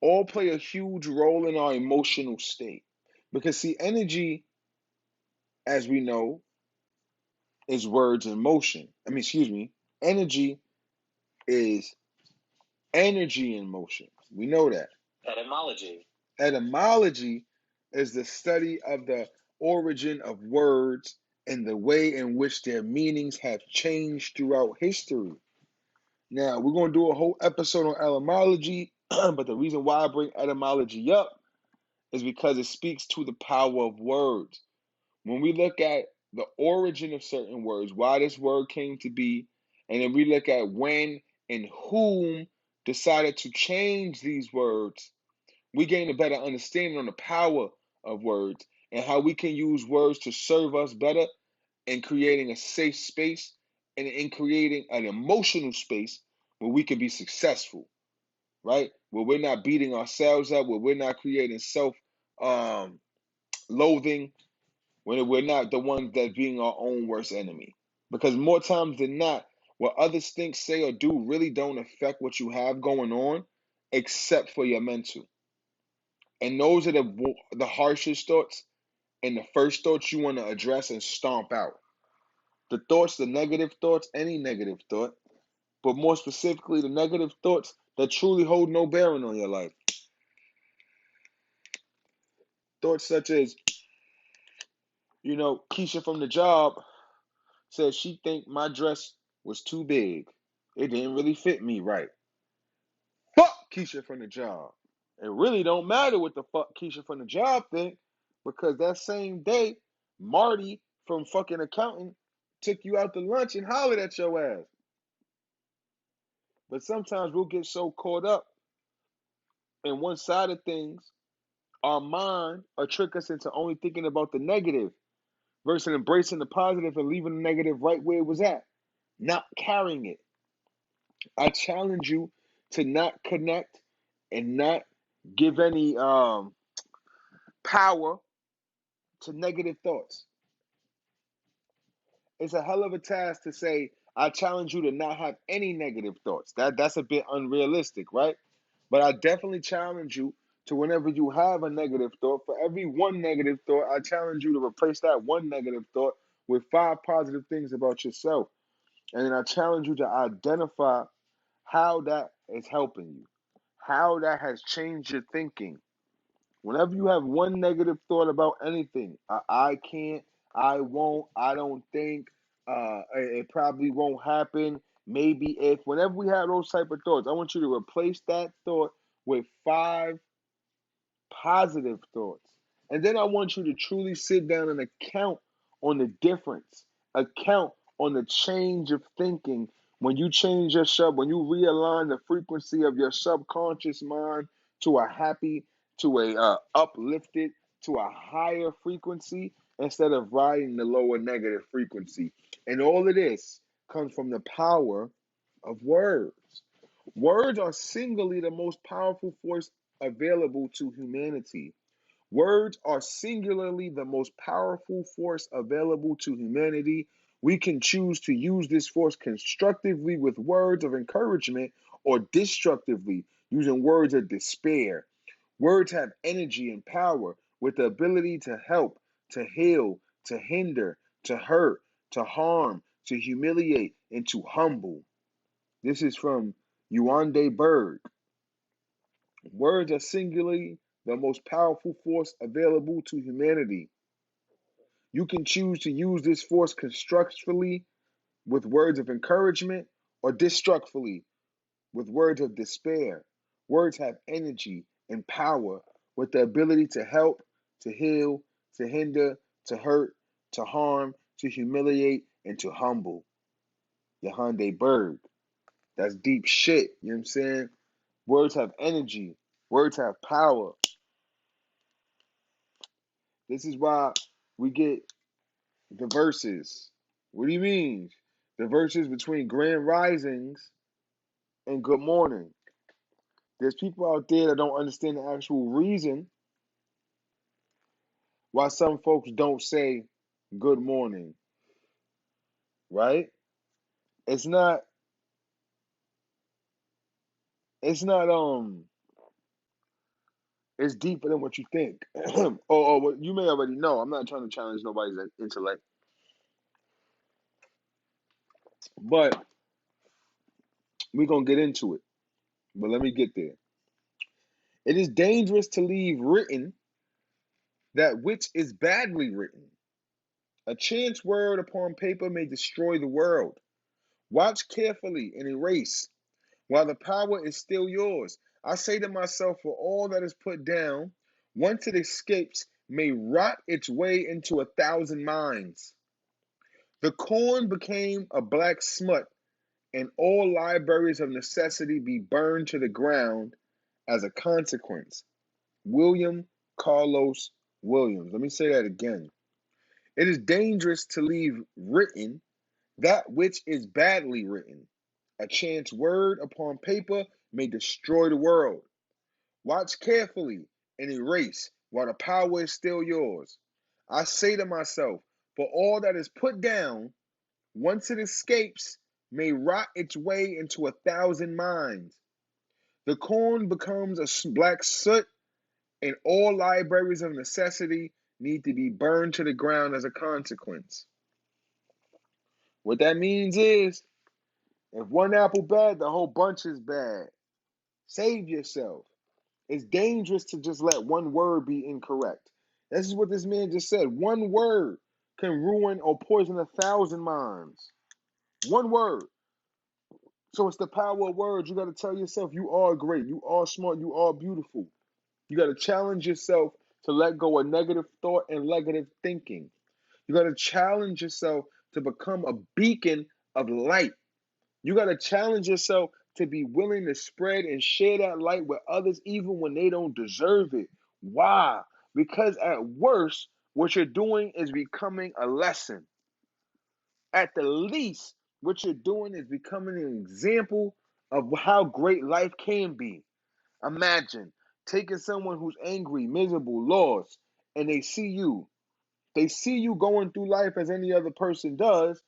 Speaker 1: all play a huge role in our emotional state. Because, see, energy, as we know, is words in motion. Energy is energy in motion. We know that. Etymology. Etymology is the study of the origin of words and the way in which their meanings have changed throughout history. Now, we're going to do a whole episode on etymology, but the reason why I bring etymology up is because it speaks to the power of words. When we look at the origin of certain words, why this word came to be, and then we look at when and whom decided to change these words, we gain a better understanding on the power of words and how we can use words to serve us better in creating a safe space and in creating an emotional space where we can be successful, right? Where we're not beating ourselves up, where we're not creating self-loathing, when we're not the ones that being our own worst enemy. Because more times than not, what others think, say, or do really don't affect what you have going on, except for your mental. And those are the harshest thoughts and the first thoughts you want to address and stomp out. The thoughts, the negative thoughts, any negative thought, but more specifically, the negative thoughts that truly hold no bearing on your life. Thoughts such as, Keisha from the job says she think my dress was too big. It didn't really fit me right. Fuck Keisha from the job. It really don't matter what the fuck Keisha from the job think, because that same day, Marty from fucking accounting took you out to lunch and hollered at your ass. But sometimes we'll get so caught up in one side of things, our mind will trick us into only thinking about the negative versus embracing the positive and leaving the negative right where it was at, not carrying it. I challenge you to not connect and not give any power to negative thoughts. It's a hell of a task to say, I challenge you to not have any negative thoughts. That's a bit unrealistic, right? But I definitely challenge you to, whenever you have a negative thought, for every one negative thought, I challenge you to replace that one negative thought with 5 positive things about yourself. And then I challenge you to identify how that is helping you, how that has changed your thinking. Whenever you have one negative thought about anything, I can't, I won't, I don't think, it probably won't happen, maybe if, whenever we have those type of thoughts, I want you to replace that thought with 5 positive thoughts. And then I want you to truly sit down and account on the difference, account on the change of thinking. When you change your when you realign the frequency of your subconscious mind to a happy, to a uplifted, to a higher frequency, instead of riding the lower negative frequency. And all of this comes from the power of words. Words are singly the most powerful force available to humanity. Words are singularly the most powerful force available to humanity. We can choose to use this force constructively with words of encouragement, or destructively using words of despair. Words have energy and power with the ability to help, to heal, to hinder, to hurt, to harm, to humiliate, and to humble. This is from Berg. Words are singularly the most powerful force available to humanity. You can choose to use this force constructively with words of encouragement, or destructively with words of despair. Words have energy and power with the ability to help, to heal, to hinder, to hurt, to harm, to humiliate, and to humble. Berg. That's deep shit. You know what I'm saying? Words have energy. Words have power. This is why we get the verses. What do you mean? The verses between Grand Risings and Good Morning. There's people out there that don't understand the actual reason why some folks don't say good morning, right? It's not, it's not, it's deeper than what you think. Well, you may already know. I'm not trying to challenge nobody's intellect, but we're going to get into it. But let me get there. It is dangerous to leave written that which is badly written. A chance word upon paper may destroy the world. Watch carefully and erase while the power is still yours. I say to myself, for all that is put down, once it escapes, may rot its way into 1,000 minds. The corn became a black smut, and all libraries of necessity be burned to the ground as a consequence. William Carlos Williams. Let me say that again. It is dangerous to leave written that which is badly written. A chance word upon paper may destroy the world. Watch carefully and erase while the power is still yours. I say to myself, for all that is put down, once it escapes, may rot its way into 1,000 minds. The corn becomes a black soot, and all libraries of necessity need to be burned to the ground as a consequence. What that means is, if one apple bad, the whole bunch is bad. Save yourself. It's dangerous to just let one word be incorrect. This is what this man just said. One word can ruin or poison 1,000 minds. One word. So it's the power of words. You got to tell yourself you are great, you are smart, you are beautiful. You got to challenge yourself to let go of negative thought and negative thinking. You got to challenge yourself to become a beacon of light. You got to challenge yourself to be willing to spread and share that light with others even when they don't deserve it. Why? Because at worst, what you're doing is becoming a lesson. At the least, what you're doing is becoming an example of how great life can be. Imagine taking someone who's angry, miserable, lost, and they see you. They see you going through life as any other person does,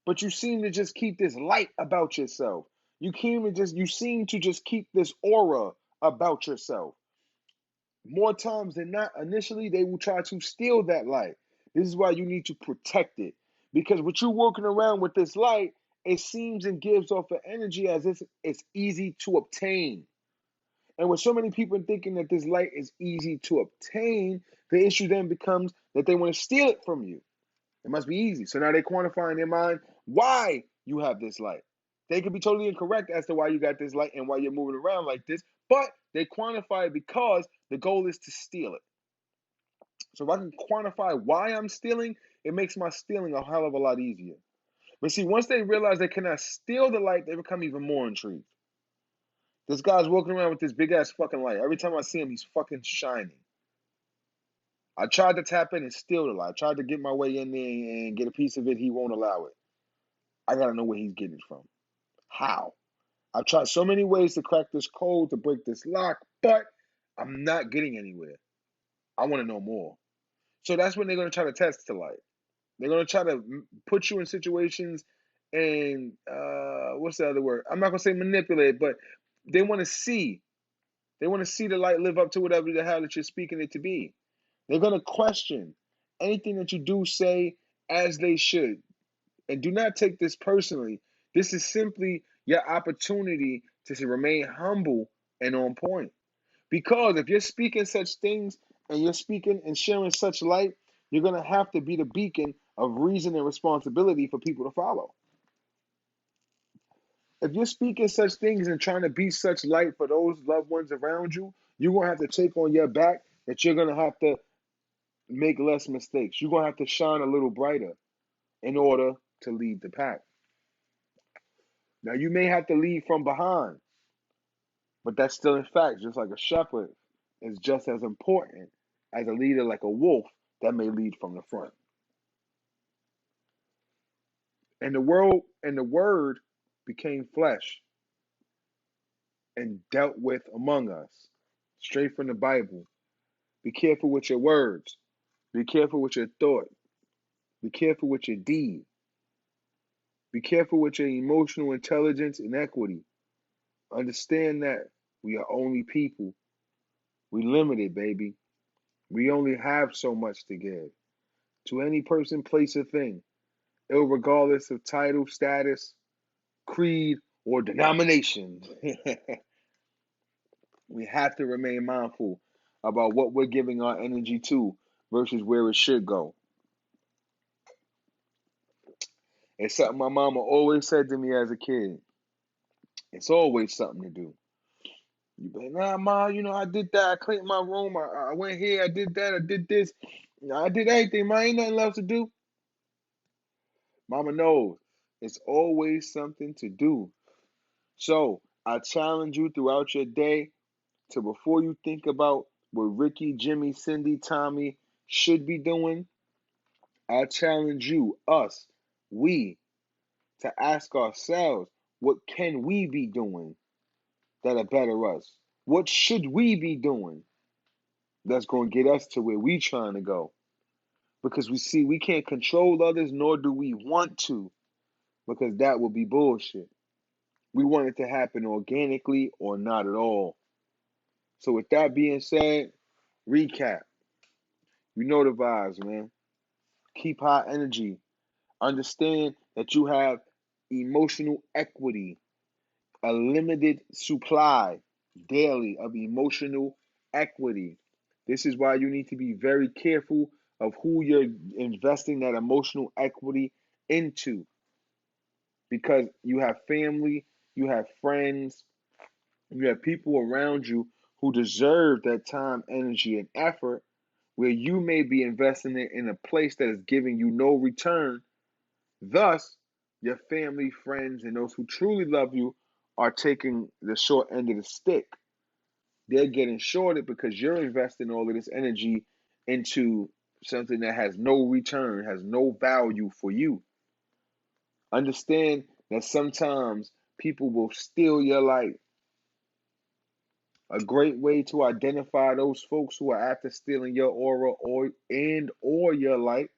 Speaker 1: but you seem to just keep this light about yourself. You seem to just keep this aura about yourself. More times than not, initially they will try to steal that light. This is why you need to protect it. Because with you walking around with this light, it seems and gives off an energy as if it's easy to obtain. And with so many people thinking that this light is easy to obtain, the issue then becomes that they want to steal it from you. It must be easy. So now they quantify in their mind why you have this light. They could be totally incorrect as to why you got this light and why you're moving around like this, but they quantify it because the goal is to steal it. So if I can quantify why I'm stealing, it makes my stealing a hell of a lot easier. But see, once they realize they cannot steal the light, they become even more intrigued. This guy's walking around with this big ass fucking light. Every time I see him, he's fucking shining. I tried to tap in and steal the light. I tried to get my way in there and get a piece of it. He won't allow it. I gotta know where he's getting it from. How? I've tried so many ways to crack this code, to break this lock, but I'm not getting anywhere. I want to know more. So that's when they're going to try to test the light. They're going to try to put you in situations and, what's the other word? I'm not going to say manipulate, but they want to see. They want to see the light live up to whatever the hell that you're speaking it to be. They're going to question anything that you do say as they should. And do not take this personally. This is simply your opportunity to remain humble and on point. Because if you're speaking such things and you're speaking and sharing such light, you're going to have to be the beacon of reason and responsibility for people to follow. If you're speaking such things and trying to be such light for those loved ones around you, you're going to have to take on your back that you're going to have to make less mistakes. You're going to have to shine a little brighter in order to lead the pack. Now, you may have to lead from behind, but that's still in fact, just like a shepherd is just as important as a leader like a wolf that may lead from the front. And the word became flesh and dealt with among us. Straight from the Bible. Be careful with your words. Be careful with your thought. Be careful with your deed. Be careful with your emotional intelligence and equity. Understand that we are only people. We limited, baby. We only have so much to give to any person, place, or thing, irregardless of title, status, creed, or denomination. We have to remain mindful about what we're giving our energy to versus where it should go. It's something my mama always said to me as a kid. It's always something to do. You be like, nah, ma, I did that. I cleaned my room. I went here. I did that. I did this. I did everything. Ma, ain't nothing left to do. Mama knows it's always something to do. So I challenge you throughout your day to, before you think about what Ricky, Jimmy, Cindy, Tommy should be doing, I challenge you, us, we, to ask ourselves, what can we be doing that'll better us? What should we be doing that's going to get us to where we trying to go? Because we see we can't control others, nor do we want to, because that would be bullshit. We want it to happen organically or not at all. So with that being said, recap. You know the vibes, man. Keep high energy. Understand that you have emotional equity, a limited supply daily of emotional equity. This is why you need to be very careful of who you're investing that emotional equity into, because you have family, you have friends, you have people around you who deserve that time, energy, and effort, where you may be investing it in a place that is giving you no return. Thus, your family, friends, and those who truly love you are taking the short end of the stick. They're getting shorted because you're investing all of this energy into something that has no return, has no value for you. Understand that sometimes people will steal your light. A great way to identify those folks who are after stealing your aura or your light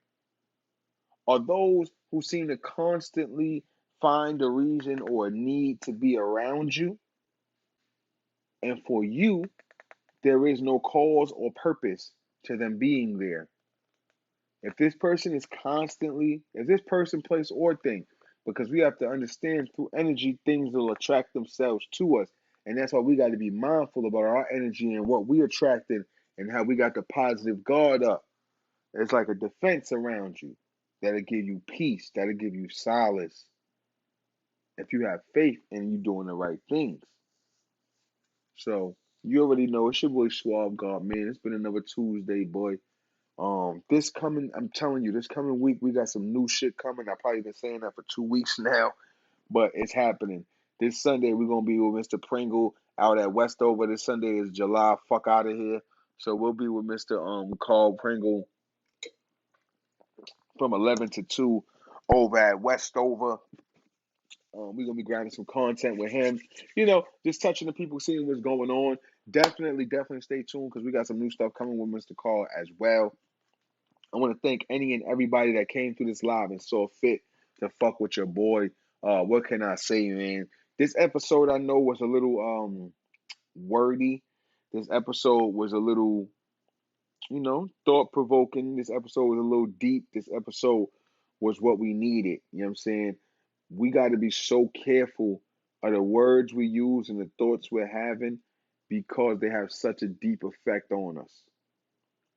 Speaker 1: are those who seem to constantly find a reason or a need to be around you, and for you, there is no cause or purpose to them being there. If this person is constantly, if this person, place, or thing, because we have to understand through energy, things will attract themselves to us. And that's why we got to be mindful about our energy and what we attracted and how we got the positive guard up. It's like a defense around you that'll give you peace, that'll give you solace if you have faith and you doing the right things. So you already know it's your boy Suave God, man. It's been another Tuesday, boy. This coming, I'm telling you, this coming week we got some new shit coming. I've probably been saying that for 2 weeks now, but it's happening. This Sunday we're gonna be with Mr. Pringle out at Westover. This Sunday is July. Fuck out of here. So we'll be with Mr. Carl Pringle from 11 to 2 over at Westover. We're gonna be grabbing some content with him. Just touching the people, seeing what's going on. Definitely stay tuned because we got some new stuff coming with Mr. Carl as well. I want to thank any and everybody that came through this live and saw fit to fuck with your boy. What can I say, man? This episode I know was a little wordy. This episode was a little, thought provoking. This episode was a little deep. This episode was what we needed. You know what I'm saying? We got to be so careful of the words we use and the thoughts we're having because they have such a deep effect on us,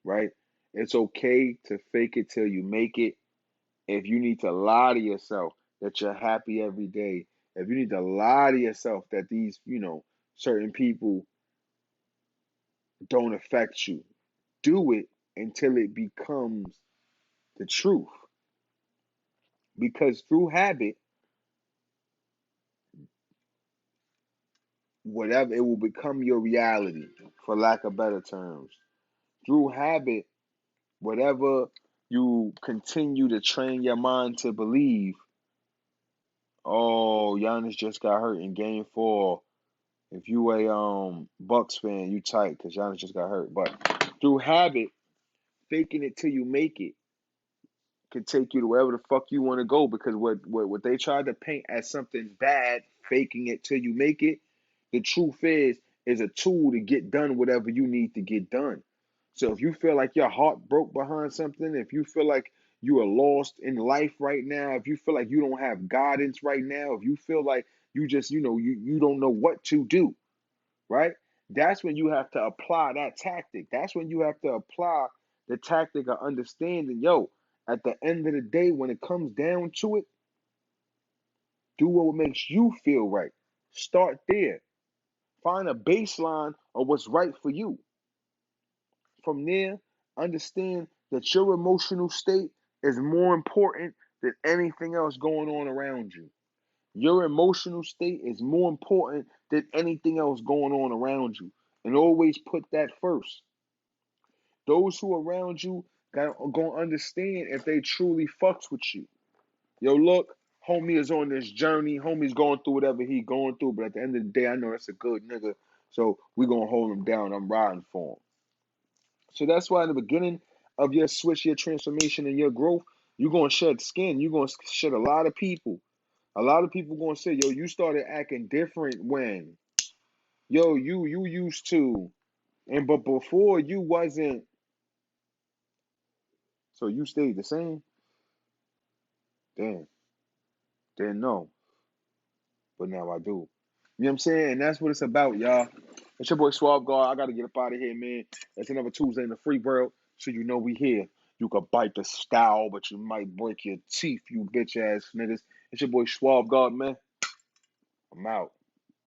Speaker 1: right? It's okay to fake it till you make it. If you need to lie to yourself that you're happy every day, if you need to lie to yourself that these, certain people don't affect you, do it until it becomes the truth. Because through habit, whatever, it will become your reality, for lack of better terms. Through habit, whatever you continue to train your mind to believe, oh, Giannis just got hurt in game 4. If you a Bucks fan, you tight because Giannis just got hurt. But through habit, faking it till you make it can take you to wherever the fuck you want to go. Because what they tried to paint as something bad, faking it till you make it, the truth is a tool to get done whatever you need to get done. So if you feel like your heart broke behind something, if you feel like you are lost in life right now, if you feel like you don't have guidance right now, if you feel like you just, you don't know what to do, right? That's when you have to apply that tactic. That's when you have to apply the tactic of understanding, yo, at the end of the day, when it comes down to it, do what makes you feel right. Start there. Find a baseline of what's right for you. From there, understand that your emotional state is more important than anything else going on around you. Your emotional state is more important than anything else going on around you. And always put that first. Those who are around you are going to understand if they truly fucks with you. Yo, look, homie is on this journey. Homie's going through whatever he going through. But at the end of the day, I know that's a good nigga. So we going to hold him down. I'm riding for him. So that's why in the beginning of your switch, your transformation, and your growth, you're going to shed skin. You're going to shed a lot of people. A lot of people going to say, yo, you started acting different when. Yo, you used to. But before you wasn't. So you stayed the same? Damn. Didn't know. But now I do. You know what I'm saying? And that's what it's about, y'all.
Speaker 2: It's your boy Suave God. I got to get up out of here, man. It's another Tuesday in the free world, so you know we here. You could bite the style, but you might break your teeth, you bitch ass niggas. It's your boy Suave God, man. I'm out.